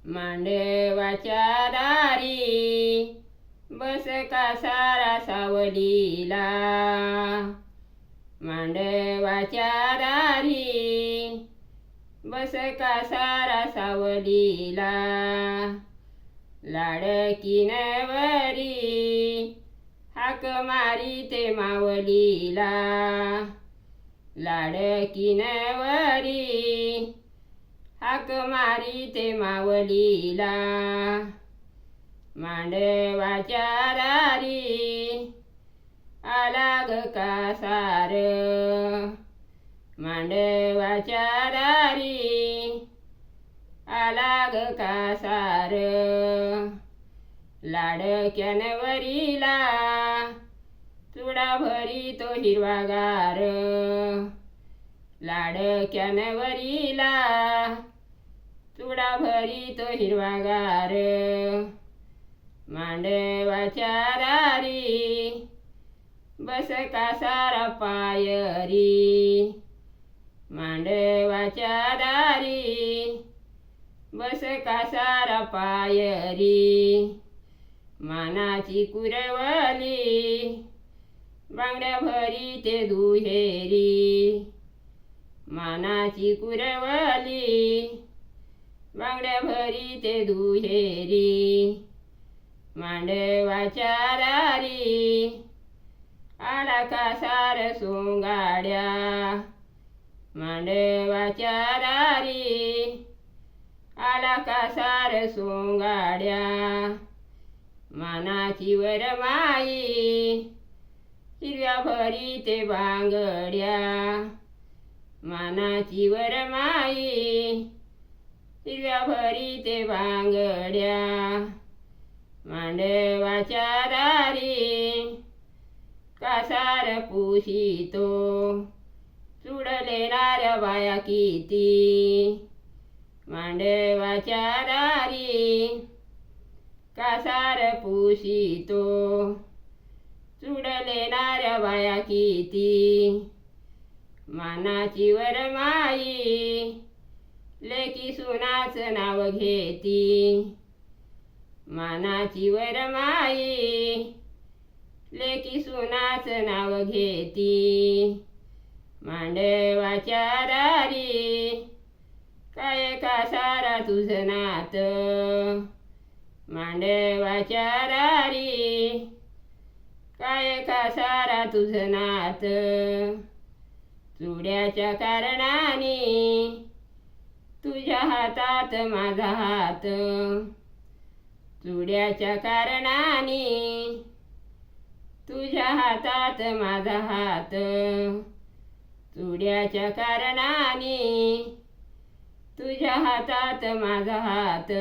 मांडवाच्या दारी बस कासारा सावलीला, मांडवाच्या दारी बस कासारा सावलीला, लाडकी नवरी हाक मारीते मावलीला, लाडकी नवरी हाक मारीते मावलीला, मांडवाच्या दारी आला ग कासार, मांडवाच्या दारी आला ग कासार, लाडक्या नवरीला चुडा भरीतो हिरवागार, लाडक्या नवरीला चुडा भरीतो हिरवागार, मांडवाच्या दारी बस कासारा पायरी, मांडवाच्या दारी बस कासारा पायरी, मानाची कुरवली बांगड्या भरीते दुहेरी, मानाची कुरवली बांगड्या भरीते दुहेरी, मांडवाच्या दारी आला कासार सोंगाड्या, मांडवाच्या दारी आला कासार सोंगाड्या, मानाची वरमाई हिरव्या भरीते बांगड्या, मानाची वरमाई हिरव्या भरीते बांगड्या, मांडवाच्या दारी कासार पुशितो चुडलेणाऱ्या बाया किती, मांडवाच्या दारी कासार पुशितो चुडलेणाऱ्या बाया किती, मानाची वरमाई लेकी सुनाचं नाव घेती, मानाची वरमाई लेकी सुनाचं नाव घेती, मांडवाच्या दारी काय कासारा तुझं नात, मांडवाच्या दारी काय कासारा तुझं नात, चुड्याच्या कारणाने तुझ्या हातात माझा हात, चुड्याच्या कारणाने तुझ्या हातात माझा हात, चुड्याच्या कारणाने तुझ्या हातात माझा हात.